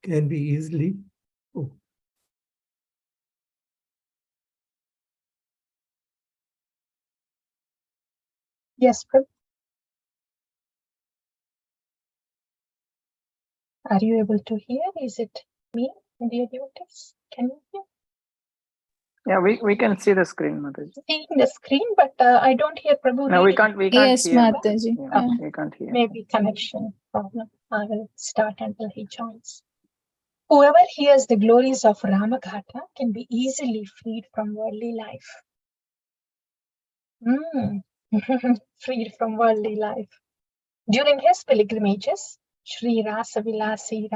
can be easily. Oh. Yes, Prabhu. Are you able to hear? Is it me, dear devotees? Can you hear? Yeah, we can see the screen, Mataji. Seeing the screen, but I don't hear Prabhu. No, we can't Yes, hear. Mataji. Yeah, we can't hear. Maybe connection problem. I will start until he joins. Whoever hears the glories of Ramagata can be easily freed from worldly life. Freed from worldly life. During his pilgrimages, Sri Rasa Vilasi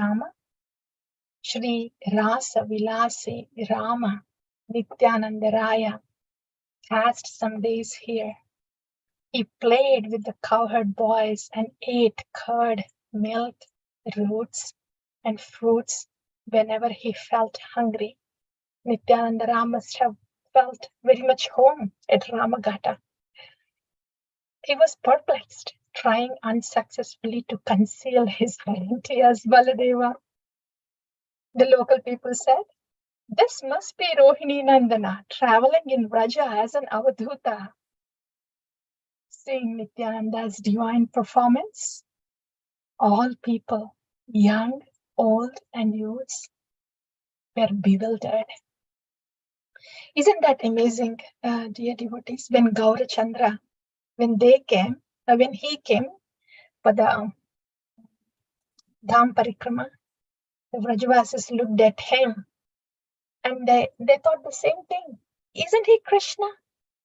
Rama Nityananda Raya passed some days here. He played with the cowherd boys and ate curd, milk, roots, and fruits whenever he felt hungry. Nityananda Ram must have felt very much home at Ramagata. He was perplexed, trying unsuccessfully to conceal his identity as Baladeva. The local people said, "This must be Rohini Nandana traveling in Vraja as an Avadhuta." Seeing Nityananda's divine performance, all people, young, old, and youths, were bewildered. Isn't that amazing, dear devotees? When Gaurachandra, when he came for the Dham Parikrama, the Vrajavasis looked at him and they thought the same thing. Isn't he Krishna?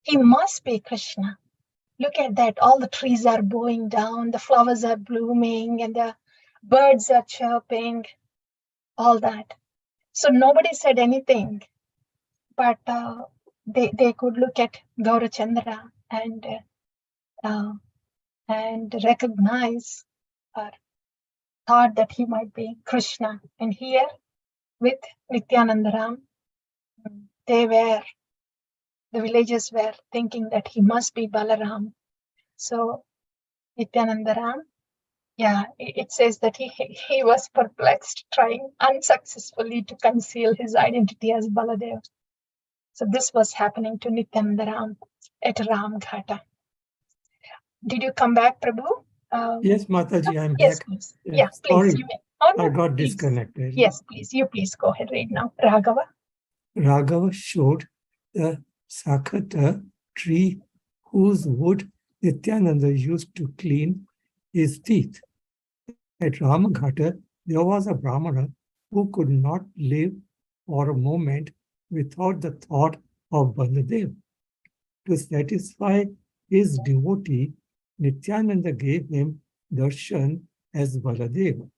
He must be Krishna. Look at that. All the trees are bowing down, the flowers are blooming, and the birds are chirping, all that. So nobody said anything, but they could look at Gaurachandra and recognize or thought that he might be Krishna. And here with Nityanandaram, the villagers were thinking that he must be Balaram. So Nityanandaram, it says that he was perplexed, trying unsuccessfully to conceal his identity as Baladev. So this was happening to Nityanandaram at Ramghata. Did you come back, Prabhu? Yes, Mataji, I'm yes, back. please. Yeah, please. Sorry, I got disconnected. Yes, please. You please go ahead right now. Raghava. Raghava showed the Sakata tree whose wood Nityananda used to clean his teeth. At Ramaghata, there was a Brahmana who could not live for a moment without the thought of Baladev. To satisfy his devotee, Nityananda gave him darshan as Baladeva.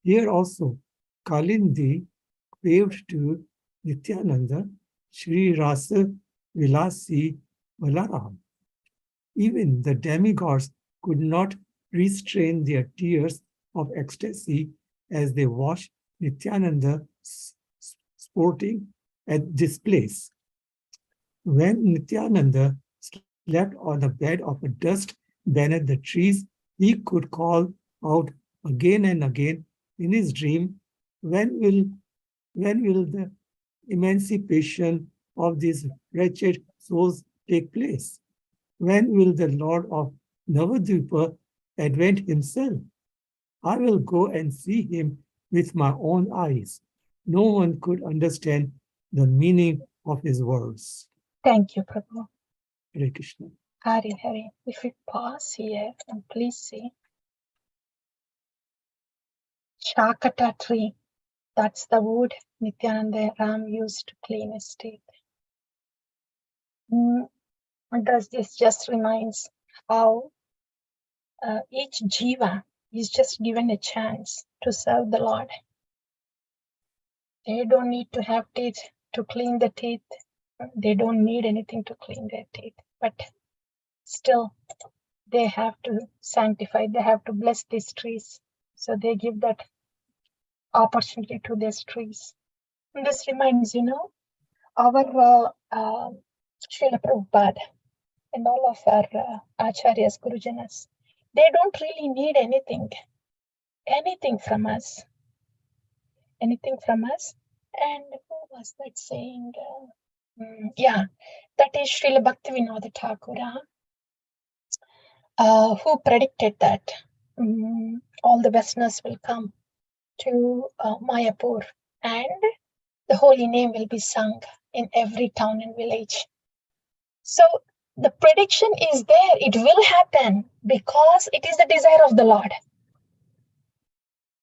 Here also, Kalindi waved to Nityananda, Sri Rasa Vilasi Balaram. Even the demigods could not restrain their tears of ecstasy as they watched Nityananda sporting at this place. When Nityananda slept on the bed of a dust beneath the trees, he could call out again and again in his dream, when will the emancipation of these wretched souls take place? When will the Lord of Navadvipa advent himself? I will go and see him with my own eyes. No one could understand the meaning of his words. Thank you, Prabhu. Hare Krishna. Hari. If we pause here and please see. Shakata tree. That's the wood Nityananda Ram used to clean his teeth. This just reminds how each jiva is just given a chance to serve the Lord. They don't need to have teeth to clean the teeth. They don't need anything to clean their teeth. But still, they have to sanctify. They have to bless these trees. So they give that opportunity to these trees. And this reminds, our Srila Prabhupada and all of our Acharyas, Gurujanas, they don't really need anything from us. Anything from us? And who was that saying? Yeah, that is Srila Bhaktivinoda Thakura, who predicted that all the Westerners will come to Mayapur and the holy name will be sung in every town and village. So the prediction is there. It will happen because it is the desire of the Lord.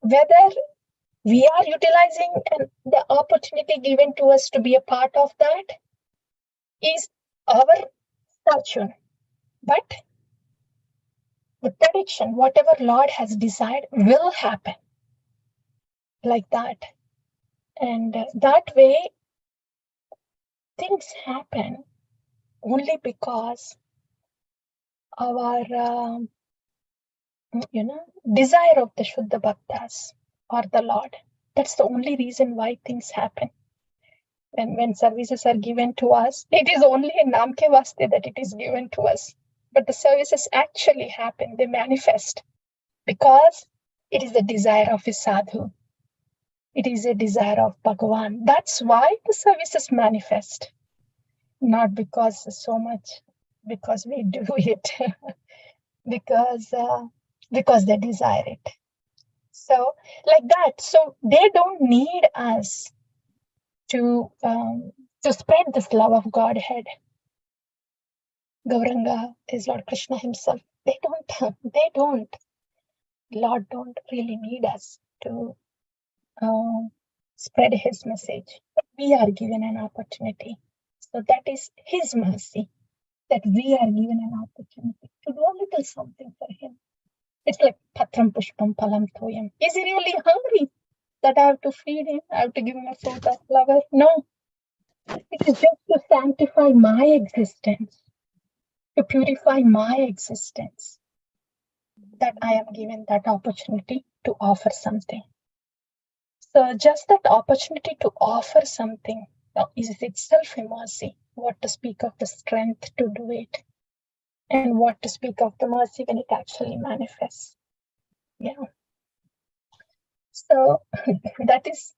Whether we are utilizing the opportunity given to us to be a part of that is our fortune. But the prediction, whatever Lord has desired, will happen like that. And that way, things happen only because our desire of the Shuddha Bhaktas or the Lord. That's the only reason why things happen. And when services are given to us, it is only in Namke Vaste that it is given to us. But the services actually happen, they manifest because it is the desire of a sadhu. It is a desire of Bhagavan. That's why the services manifest. Not because so much, because we do it, because they desire it. So like that. So they don't need us to spread this love of Godhead. Gauranga is Lord Krishna himself. They don't. Lord don't really need us to spread his message. But we are given an opportunity. So that is his mercy, that we are given an opportunity to do a little something for him. It's like Patram Pushpam Palam Toyam. Is he really hungry that I have to feed him? I have to give him a fruit of flower? No. It is just to sanctify my existence, to purify my existence, that I am given that opportunity to offer something. So just that opportunity to offer something is itself a mercy. What to speak of the strength to do it, and what to speak of the mercy when it actually manifests. Yeah. So that's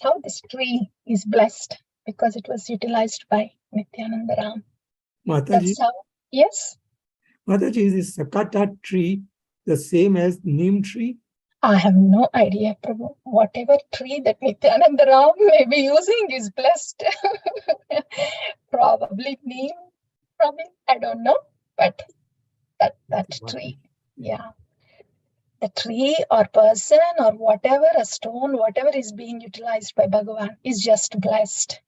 how this tree is blessed, because it was utilized by Nityananda Ram. Mataji, That's how. Yes. Mataji, is the Sakata tree the same as Neem tree? I have no idea, Prabhu. Whatever tree that Nityananda Ram may be using is blessed. Probably neem, probably, I don't know. But that tree, yeah. The tree or person or whatever, a stone, whatever is being utilized by Bhagavan is just blessed.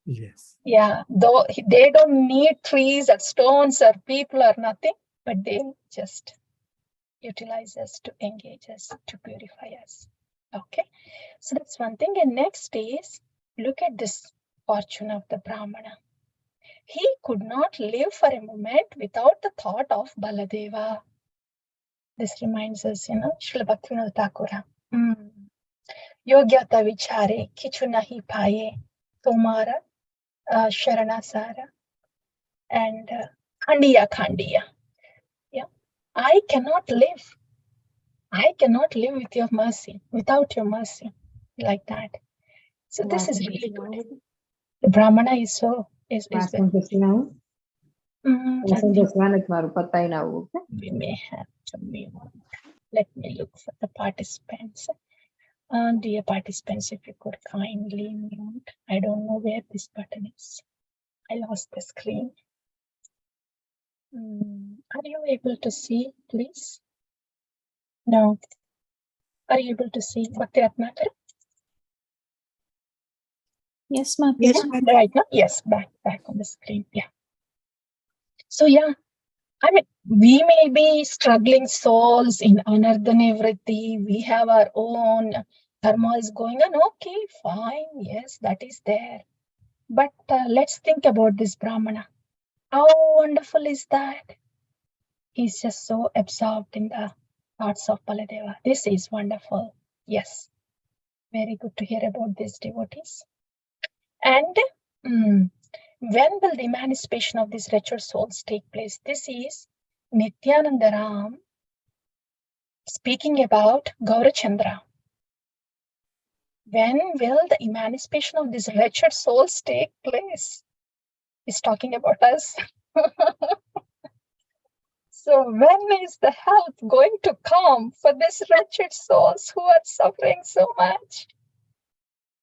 Yes. Yeah, though they don't need trees or stones or people or nothing, but they just utilize us to engage us, to purify us. Okay, so that's one thing. And next is, look at this fortune of the Brahmana. He could not live for a moment without the thought of Baladeva. This reminds us, Srila Bhaktivinoda Thakura. Yogyata vichare kichu nahi paye tomara sharanasara and khandiya. Yeah, I cannot live with your mercy, without your mercy, like that. So this is really good. The Brahmana is so is very good. We may have to move on. Let me look for the participants. Dear participants, if you could kindly mute. I don't know where this button is. I lost the screen. Are you able to see, please? No. Are you able to see Bhakti Ratnakara? Yes, ma'am. Yes, right now. Yes, back on the screen. Yeah. So yeah, I mean, we may be struggling souls in Anardha Nivritti. We have our own karma is going on. Okay, fine. Yes, that is there. But let's think about this Brahmana. How wonderful is that? He's just so absorbed in the thoughts of Baladeva. This is wonderful. Yes. Very good to hear about these devotees. And when will the emancipation of these wretched souls take place? This is Nityananda Ram speaking about Gaurachandra. When will the emancipation of these wretched souls take place? He's talking about us. So when is the help going to come for these wretched souls who are suffering so much?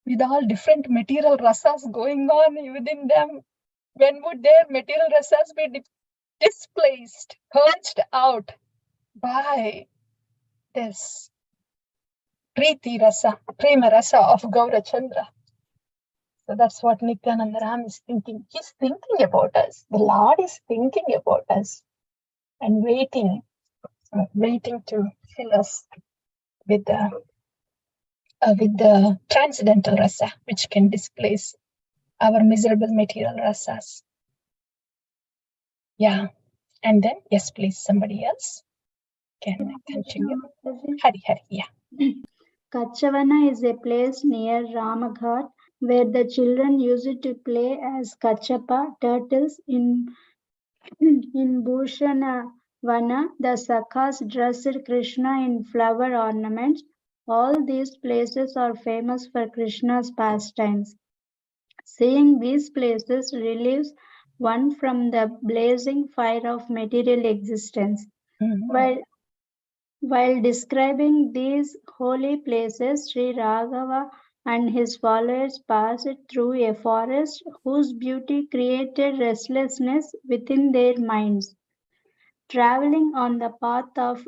With all different material rasas going on within them, when would their material rasas be displaced, purged out by this Preeti Rasa, Prema Rasa of Gaurachandra? So that's what Nityananda Ram is thinking. He's thinking about us. The Lord is thinking about us and waiting to fill us with the transcendental rasa, which can displace our miserable material rasas. Yeah. And then, yes, please, somebody else can continue. Hari, yeah. Kachavana is a place near Ramaghat where the children used to play as Kachapa turtles in Bhushanavana. The Sakhas dressed Krishna in flower ornaments. All these places are famous for Krishna's pastimes. Seeing these places relieves one from the blazing fire of material existence. While describing these holy places, Sri Raghava and his followers passed through a forest whose beauty created restlessness within their minds. Traveling on the path of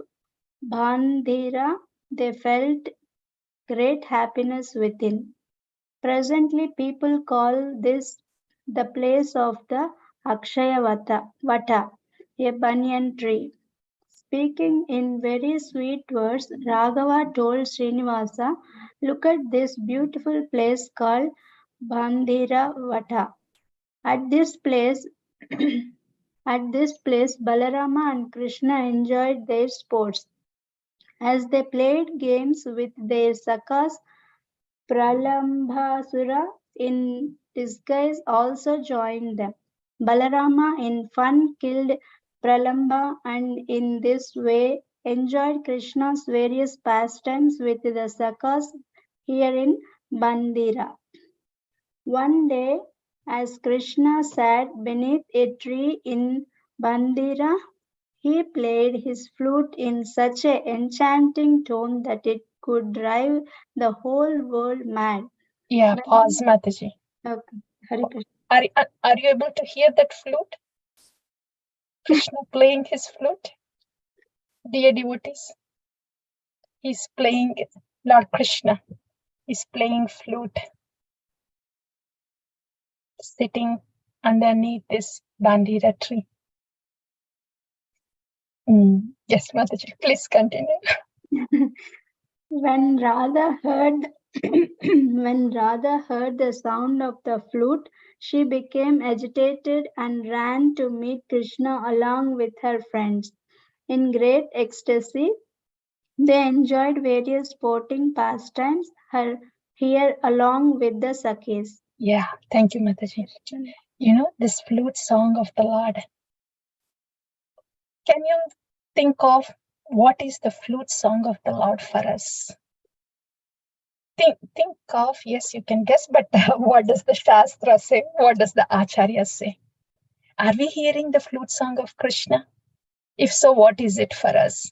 Bandhira, they felt great happiness within. Presently, people call this the place of the Akshaya Vata, a banyan tree. Speaking in very sweet words, Raghava told Srinivasa, "Look at this beautiful place called Bandhira Vata. At this place, Balarama and Krishna enjoyed their sports. As they played games with their sakhas, Pralambasura in disguise also joined them. Balarama in fun killed Pralamba and in this way enjoyed Krishna's various pastimes with the sakhas here in Bandira. One day, as Krishna sat beneath a tree in Bandira, he played his flute in such an enchanting tone that it could drive the whole world mad. Yeah, pause, Mataji. Okay. Hare Krishna. Are you able to hear that flute? Krishna playing his flute? Dear devotees, he's playing, Lord Krishna is playing flute, sitting underneath this Bandira tree. Yes, Mataji, please continue. When Radha heard the sound of the flute, she became agitated and ran to meet Krishna along with her friends. In great ecstasy, they enjoyed various sporting pastimes here along with the Sakhis. Yeah, thank you, Mataji. You know, this flute song of the Lord. Can you think of what is the flute song of the Lord for us? Think of, yes, you can guess, but what does the Shastra say? What does the Acharya say? Are we hearing the flute song of Krishna? If so, what is it for us?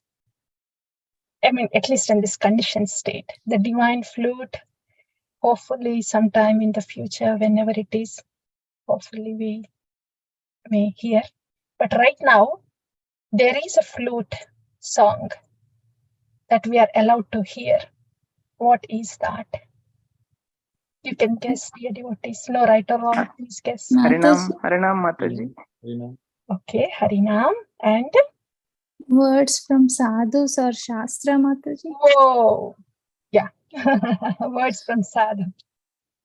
I mean, at least in this conditioned state, the divine flute, hopefully sometime in the future, whenever it is, hopefully we may hear. But right now, there is a flute song that we are allowed to hear. What is that? You can guess, dear devotees. No right or wrong, please guess. Harinam Mataji. Okay, Harinam and? Words from sadhus or Shastra, Mataji. Whoa, yeah, words from sadhu.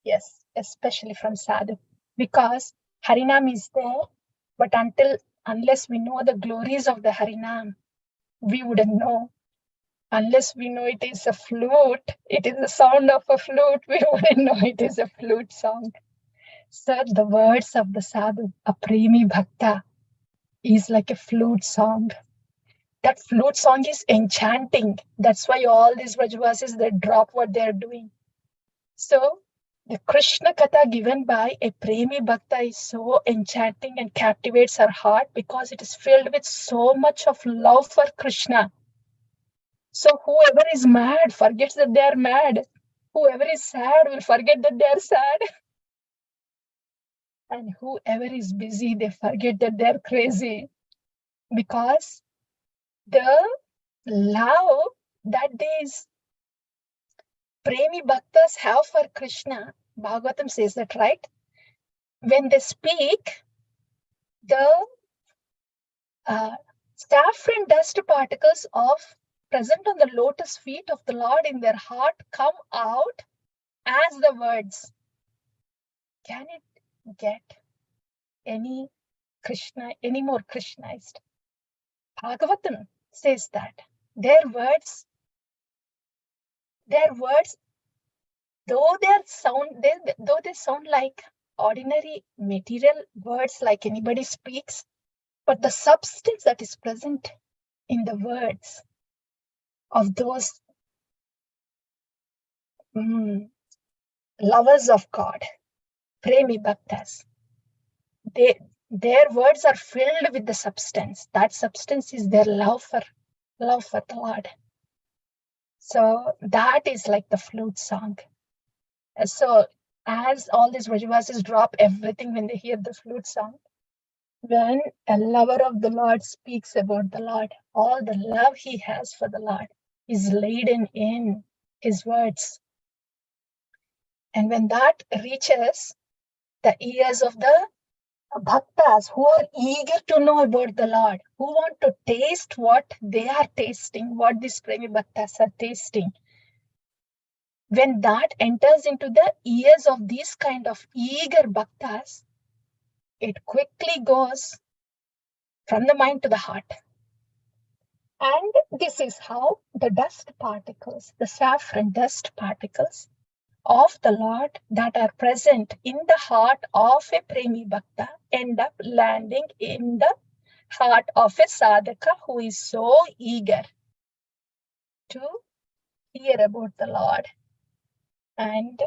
Yes, especially from sadhu. Because Harinam is there, but unless we know the glories of the Harinam, we wouldn't know. Unless we know it is a flute, it is the sound of a flute, we wouldn't know it is a flute song. So the words of the sadhu, a premi bhakta, is like a flute song. That flute song is enchanting. That's why all these Vrajavasis, they drop what they're doing. So the Krishna Katha given by a Premi Bhakta is so enchanting and captivates our heart because it is filled with so much of love for Krishna. So whoever is mad forgets that they are mad. Whoever is sad will forget that they are sad. And whoever is busy, they forget that they are crazy. Because the love that these Premi Bhaktas have for Krishna, Bhagavatam says that, right? When they speak, the saffron dust particles present on the lotus feet of the Lord in their heart come out as the words. Can it get any more Krishnized? Bhagavatam says that their words, though they sound like ordinary material words like anybody speaks, but the substance that is present in the words of those lovers of God, Premi Bhaktas, their words are filled with the substance. That substance is their love for the Lord. So that is like the flute song. So as all these Vrajavasis drop everything when they hear the flute song, when a lover of the Lord speaks about the Lord, all the love he has for the Lord is laden in his words. And when that reaches the ears of the bhaktas who are eager to know about the Lord, who want to taste what they are tasting, what these Premi Bhaktas are tasting, when that enters into the ears of these kind of eager bhaktas, it quickly goes from the mind to the heart. And this is how the dust particles, the saffron dust particles of the Lord that are present in the heart of a Premi Bhakta end up landing in the heart of a sadhaka who is so eager to hear about the Lord and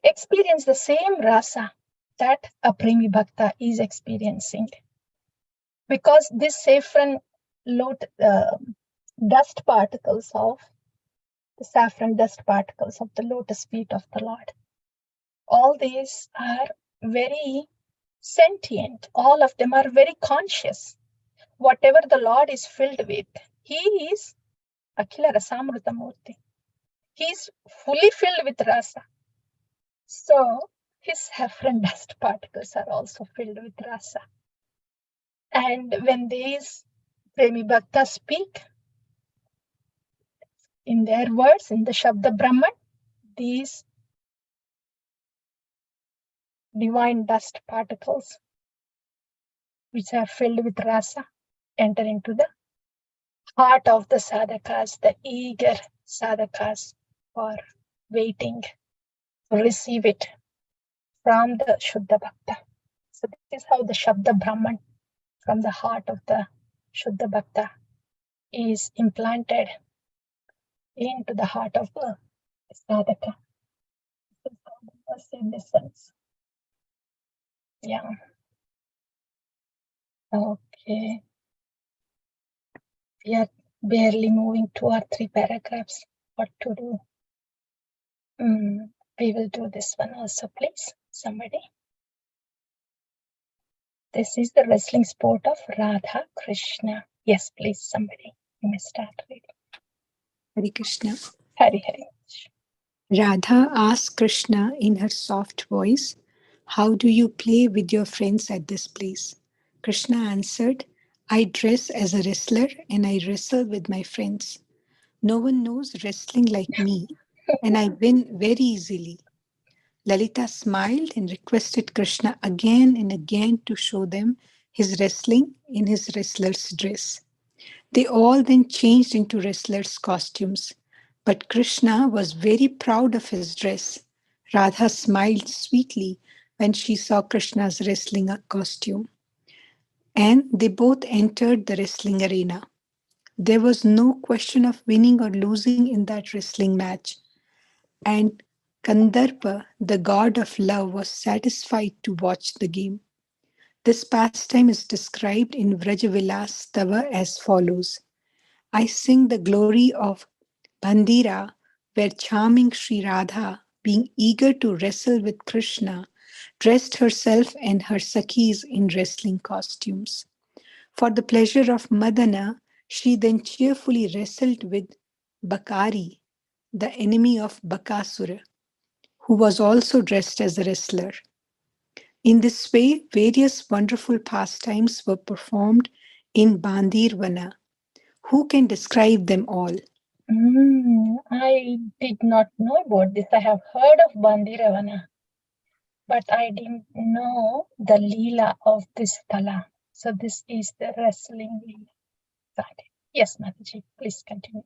experience the same rasa that a Premi Bhakta is experiencing. Because this saffron dust particles of the lotus feet of the Lord, all these are very sentient. All of them are very conscious. Whatever the Lord is filled with, he is Akhila Rasamrita Murti. He is fully filled with rasa. So his saffron dust particles are also filled with rasa. And when these Premi Bhaktas speak in their words, in the Shabda Brahman, these divine dust particles, which are filled with rasa, enter into the heart of the sadhakas, the eager sadhakas for waiting to receive it from the Shuddha Bhakta. So this is how the Shabda Brahman from the heart of the Shuddha Bhakta is implanted into the heart of the sadhaka. This is how the mercy descends. Yeah. Okay. We are barely moving 2 or 3 paragraphs. What to do? We will do this one also, please. Somebody. This is the wrestling sport of Radha Krishna. Yes, please, somebody. You may start reading. Hare Krishna. Hare Hare. Radha asked Krishna in her soft voice, "How do you play with your friends at this place?" Krishna answered, "I dress as a wrestler and I wrestle with my friends. No one knows wrestling like me, and I win very easily." Lalita smiled and requested Krishna again and again to show them his wrestling in his wrestler's dress. They all then changed into wrestlers' costumes. But Krishna was very proud of his dress. Radha smiled sweetly when she saw Krishna's wrestling costume. And they both entered the wrestling arena. There was no question of winning or losing in that wrestling match. And Kandarpa, the god of love, was satisfied to watch the game. This pastime is described in Vrajavilas Stava as follows. I sing the glory of Bandira, where charming Sri Radha, being eager to wrestle with Krishna, dressed herself and her Sakhis in wrestling costumes. For the pleasure of Madana, she then cheerfully wrestled with Bakari, the enemy of Bakasura, who was also dressed as a wrestler. In this way, various wonderful pastimes were performed in Bandirvana. Who can describe them all? I did not know about this. I have heard of Bandiravana, but I didn't know the Leela of this Tala. So this is the wrestling Leela. Yes, Mataji, please continue.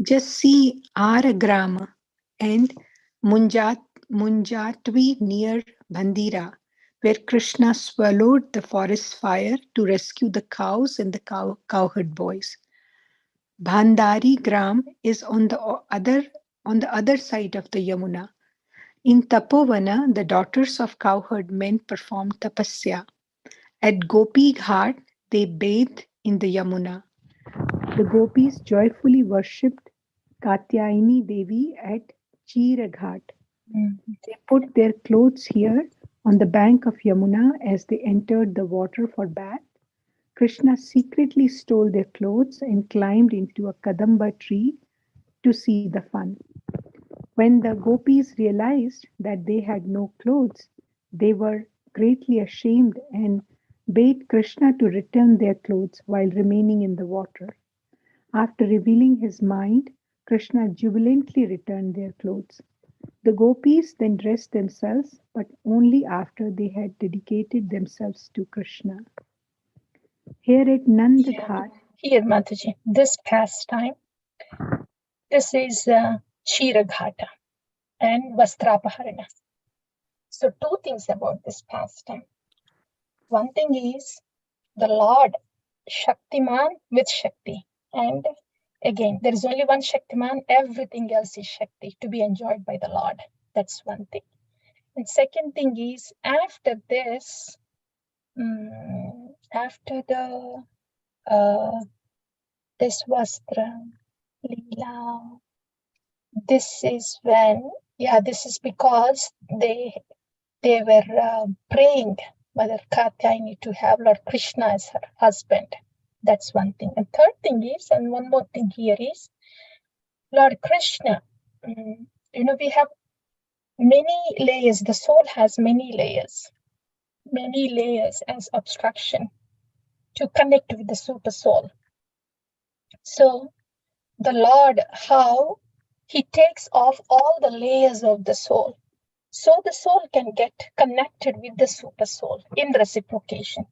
Just see Aragrama and Munjatvi near Bandira, where Krishna swallowed the forest fire to rescue the cows and the cowherd boys. Bhandari Gram is on the other side of the Yamuna. In Tapovana, the daughters of cowherd men performed tapasya. At Gopi Ghat, they bathed in the Yamuna. The gopis joyfully worshipped Katyayani Devi at Chiraghat. They put their clothes here on the bank of Yamuna as they entered the water for bath. Krishna secretly stole their clothes and climbed into a Kadamba tree to see the fun. When the gopis realized that they had no clothes, they were greatly ashamed and bade Krishna to return their clothes while remaining in the water. After revealing his mind, Krishna jubilantly returned their clothes. The gopis then dressed themselves, but only after they had dedicated themselves to Krishna. Here at Nand Ghat, here, Mataji, this pastime, this is Shiraghata and Vastrapaharana. So two things about this pastime. One thing is the Lord Shaktiman with Shakti. And again, there is only one Shaktiman, everything else is Shakti to be enjoyed by the Lord. That's one thing. And second thing is, after this, after the this Vastra Leela, this is when, this is because they were praying Mother Katyayani to have Lord Krishna as her husband. That's one thing. And third thing is, and one more thing here is, Lord Krishna, we have many layers. The soul has many layers as obstruction to connect with the super soul. So the Lord, how he takes off all the layers of the soul, so the soul can get connected with the super soul in reciprocation.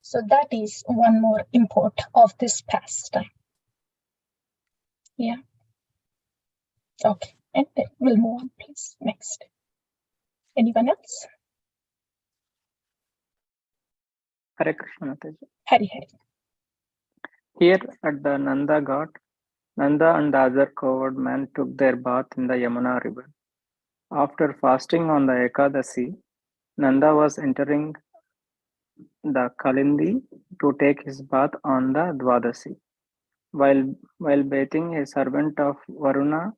So that is one more import of this pastime. Yeah. Okay. And then we'll move on, please. Next. Anyone else? Hare Krishna Mataji. Hari Hari. Here at the Nanda Ghat, Nanda and the other cowherd men took their bath in the Yamuna river. After fasting on the Ekadasi, Nanda was entering the Kalindi to take his bath on the Dwadasi. While bathing, a servant of Varuna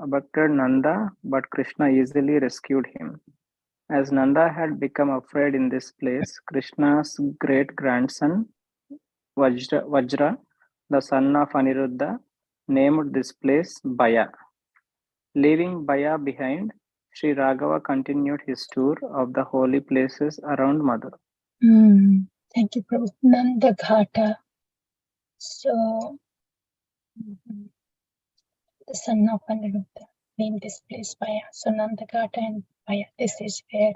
abducted Nanda, but Krishna easily rescued him. As Nanda had become afraid in this place, Krishna's great-grandson Vajra, the son of Aniruddha, named this place Baya. Leaving Baya behind, Sri Raghava continued his tour of the holy places around Mathura. Thank you, Prabhu. Nanda Ghata. So, the son of Aniruddha named this place Baya. So, Nanda Ghata and Baya. This is where.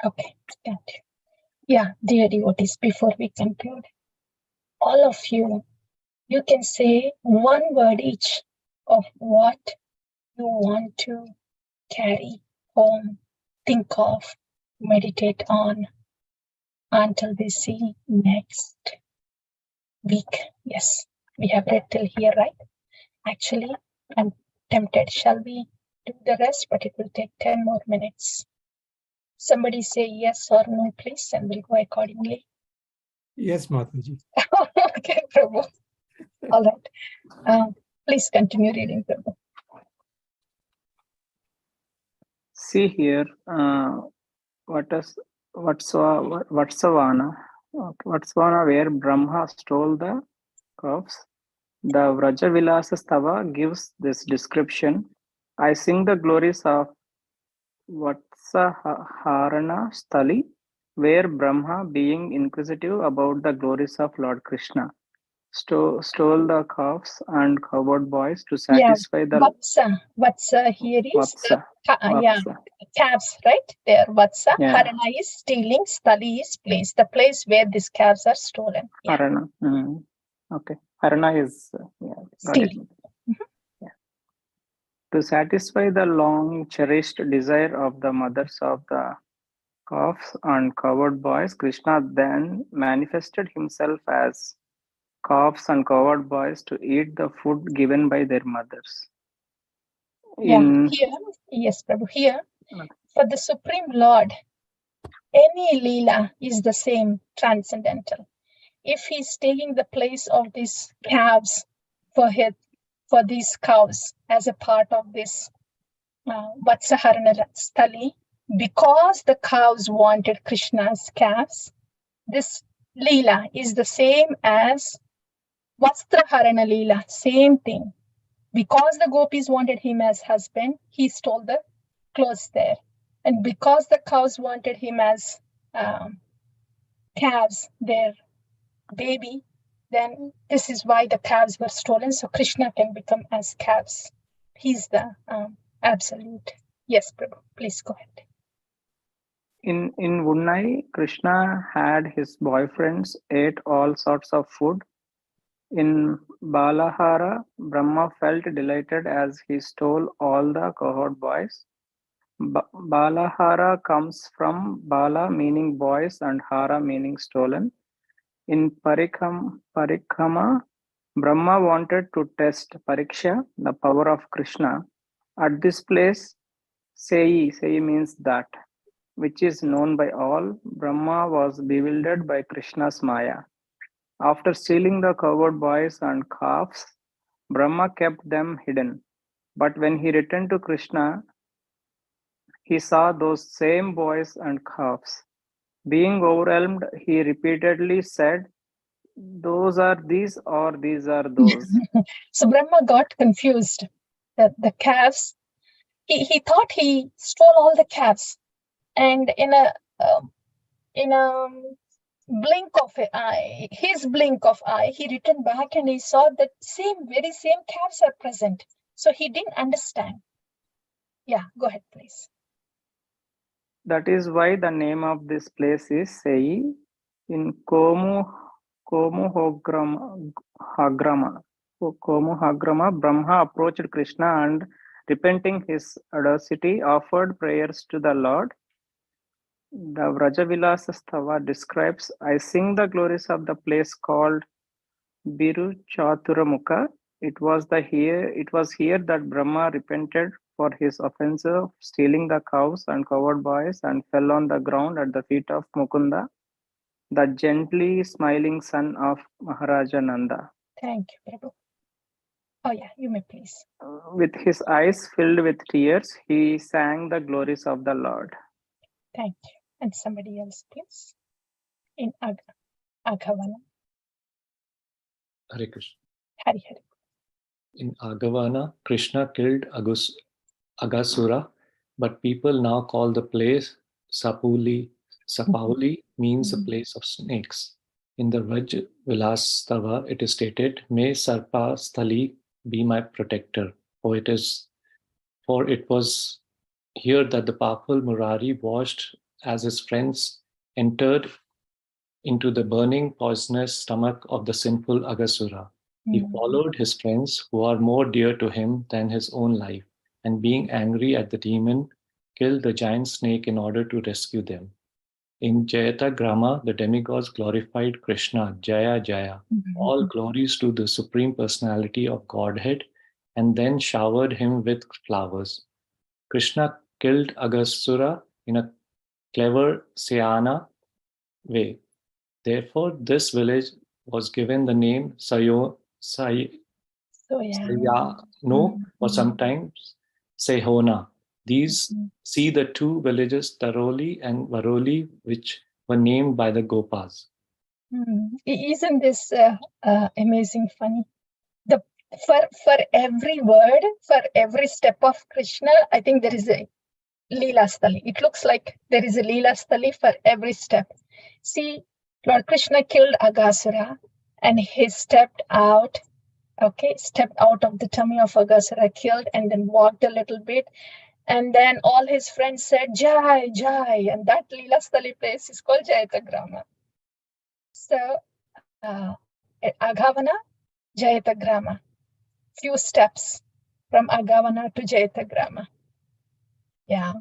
Okay, got it. Yeah, dear devotees, before we conclude, all of you can say one word each of what you want to carry home, think of, meditate on until we see next. week. Yes, we have read till here, right? Actually, I'm tempted. Shall we do the rest? But it will take 10 more minutes. Somebody say yes or no, please, and we'll go accordingly. Yes, Mataji. Okay, Prabhu. All right. Please continue reading, Prabhu. See here, Vatsavana, where Brahma stole the calves. The Vrajavilasa Stava gives this description. I sing the glories of Vatsaharana Stali, where Brahma, being inquisitive about the glories of Lord Krishna, stole the calves and cowherd boys to satisfy the Vatsa here is Vatsa. calves, right? There, Vatsa. Yeah. Harana is stealing. Stali is place. The place where these calves are stolen. Yeah. Harana. Okay. Harana is Stealing. Yeah. To satisfy the long cherished desire of the mothers of the calves and cowherd boys, Krishna then manifested himself as calves and cowherd boys to eat the food given by their mothers. Here, yes, Prabhu, here, for the Supreme Lord, any Leela is the same transcendental. If he's taking the place of these calves for these cows as a part of this Vatsaharana Stali, because the cows wanted Krishna's calves, this Leela is the same as Vastraharana Leela, same thing. Because the gopis wanted him as husband, he stole the clothes there. And because the cows wanted him as calves, their baby, then this is why the calves were stolen. So Krishna can become as calves. He's the absolute. Yes, Prabhu, please go ahead. In Vunnai, Krishna had his boyfriends ate all sorts of food. In Balahara, Brahma felt delighted as he stole all the cohort boys. Balahara comes from Bala meaning boys and Hara meaning stolen. In Parikrama, Brahma wanted to test Pariksha, the power of Krishna. At this place, Sei means that, which is known by all, Brahma was bewildered by Krishna's Maya. After stealing the cowherd boys and calves, Brahma kept them hidden. But when he returned to Krishna, he saw those same boys and calves. Being overwhelmed, he repeatedly said, "Those are these or these are those." So Brahma got confused. The calves, he thought he stole all the calves. And in a blink of an eye, his blink of eye, he returned back and he saw that very same calves are present. So he didn't understand. Yeah, go ahead, please. That is why the name of this place is Sei. In Komuhagrama, Brahma approached Krishna and, repenting his audacity, offered prayers to the Lord. The Vrajavilasa Stava describes, I sing the glories of the place called Biru Chaturamukha. It was here that Brahma repented for his offense of stealing the cows and cowherd boys and fell on the ground at the feet of Mukunda, the gently smiling son of Maharaja Nanda. Thank you, Prabhu. Oh yeah, you may please. With his eyes filled with tears, he sang the glories of the Lord. Thank you. And somebody else, please. In Aghavana. Hare Krishna. Hari. In Aghavana, Krishna killed Agasura, but people now call the place Sapauli. Sapauli means a place of snakes. In the Vraj Vilasastava, it is stated, "May Sarpa Sthali be my protector." For it was here that the powerful Murari watched as his friends entered into the burning, poisonous stomach of the sinful Agasura. He followed his friends, who are more dear to him than his own life, and being angry at the demon, killed the giant snake in order to rescue them. In Jayatagrama, the demigods glorified Krishna, Jaya Jaya, all glories to the Supreme Personality of Godhead, and then showered him with flowers. Krishna killed Agasura in a clever Sayana way. Therefore, this village was given the name Sayano, or sometimes Sehona. These see the two villages, Taroli and Varoli, which were named by the Gopas. Isn't this amazing, funny? For every word, for every step of Krishna, I think there is a Leela Stali. It looks like there is a Leela Stali for every step. See, Lord Krishna killed Agasura and he stepped out of the tummy of Agasura, killed, and then walked a little bit. And then all his friends said, Jai, Jai. And that Leela Stali place is called Jayatagrama. So, Aghavana, Jayatagrama. Few steps from Aghavana to Jayatagrama. Yeah.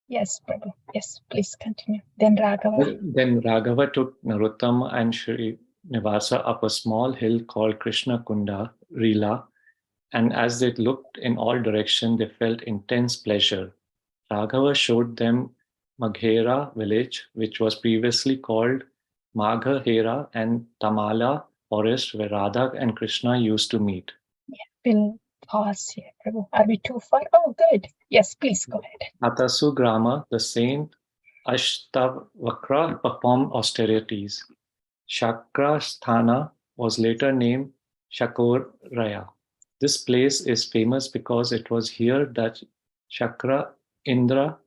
Yes, Prabhu. Yes, please continue. Then Raghava. Then Raghava took Narottama and Shri Nivasa up a small hill called Krishna Kunda, Rila, and as they looked in all directions, they felt intense pleasure. Raghava showed them Maghera village, which was previously called Maghahera, and Tamala forest where Radha and Krishna used to meet. We'll pause here, Prabhu. Are we too far? Oh, good. Yes, please go ahead. Atasu Grama, the saint Ashtavakra performed austerities. Shakrasthana was later named Shakoraya. This place is famous because it was here that Shakra Indra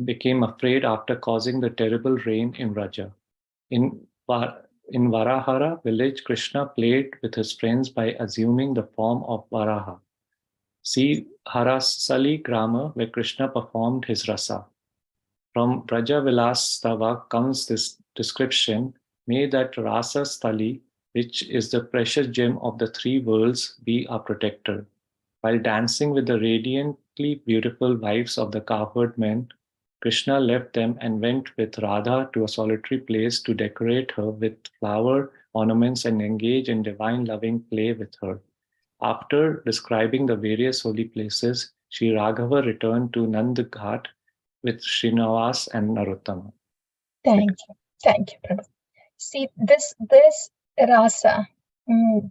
became afraid after causing the terrible rain in Raja. In Varahara village, Krishna played with his friends by assuming the form of Varaha. See Harasali Grama, where Krishna performed his rasa. From Braja Vilas Stava comes this description: may that Rasa Stali, which is the precious gem of the three worlds, be our protector. While dancing with the radiantly beautiful wives of the cowherd men, Krishna left them and went with Radha to a solitary place to decorate her with flower ornaments and engage in divine loving play with her. After describing the various holy places, Sri Raghava returned to Nandghat with Srinivas and Narottama. Thank you, Prabhu. See, this rasa,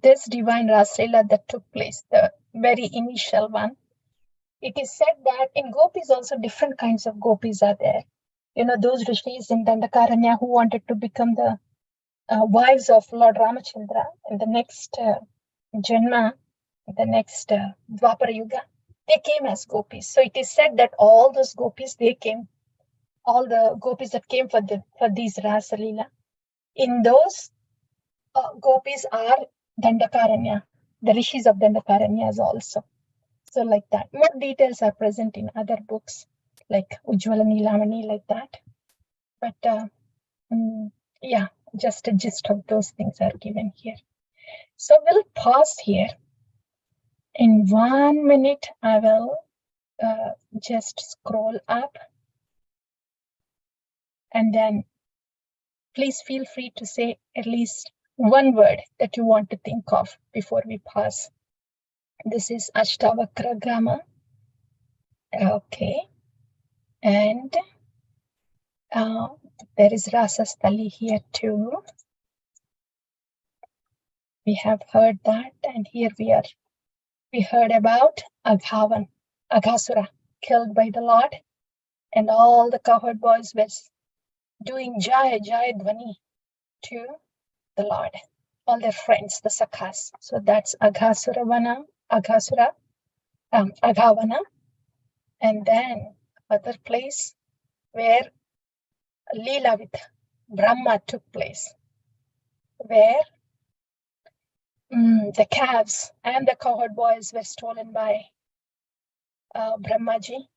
this divine Rasaila that took place, the very initial one, it is said that in gopis also different kinds of gopis are there. You know, those rishis in Dandakaranya who wanted to become the wives of Lord Ramachandra in the next Janma, the next Dwapara Yuga, they came as gopis. So it is said that all those gopis, all the gopis that came for these Rasa Leela, in those gopis are Dandakaranya, the rishis of Dandakaranyas also. So like that. More details are present in other books, like Ujjvala Nilamani, like that. But yeah, just a gist of those things are given here. So we'll pause here. In 1 minute, I will just scroll up. And then please feel free to say at least one word that you want to think of before we pause. This is Ashtavakra Grama. Okay. And there is Rasastali here too. We have heard that, and here we heard about Aghasura, killed by the Lord, and all the cowherd boys were doing Jai Jai Dhvani to the Lord, all their friends, the Sakhas. So that's Aghavana. And then other place where Leela with Brahma took place, where the calves and the cowherd boys were stolen by Brahmaji.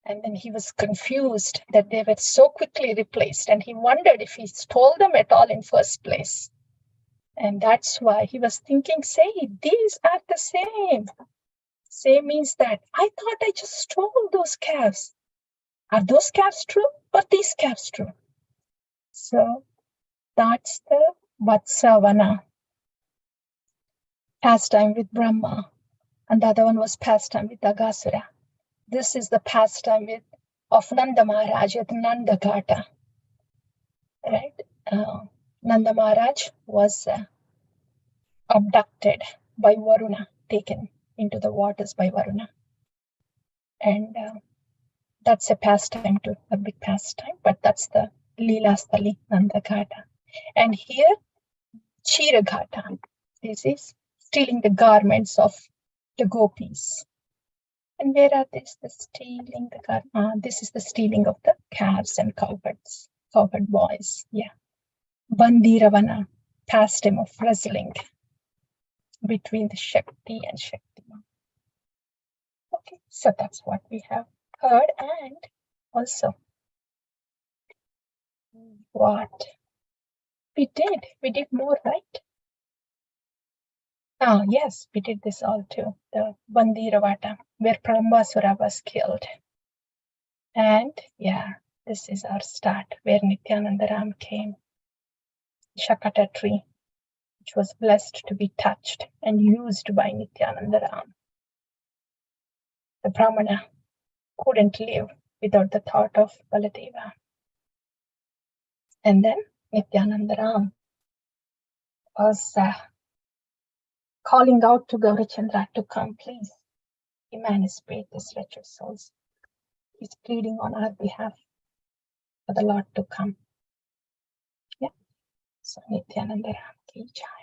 And then he was confused that they were so quickly replaced. And he wondered if he stole them at all in first place. And that's why he was thinking, say, these are the same. Same means that I thought I just stole those calves. Are those calves true or these calves true? So that's the Vatsavana, pastime with Brahma, and the other one was pastime with Agasura. This is the pastime of Nanda Maharaj at Nanda Ghata. Right? Nanda Maharaj was abducted by Varuna, taken into the waters by Varuna. And that's a pastime too, a big pastime, but that's the Leela Stali Nanda Ghata. And here, Chira Ghata. This is stealing the garments of the gopis. And where are this? The stealing the garments. This is the stealing of the calves and cowherds, cowherd boys. Yeah. Bandi Ravana, pastime of wrestling between the Shakti and Shaktiman. Okay, so that's what we have heard. And also, what we did more, right? Yes, we did this all too. The Bandi Ravata, where Pralambasura was killed. And yeah, this is our start, where Nityananda Ram came. Shakata tree, which was blessed to be touched and used by Nityananda Ram. The Brahmana couldn't live without the thought of Baladeva. And then Nityananda Ram was calling out to Gaurachandra to come, please emancipate these wretched souls. He's pleading on our behalf for the Lord to come. Yeah. So Nityananda Ram ki jai.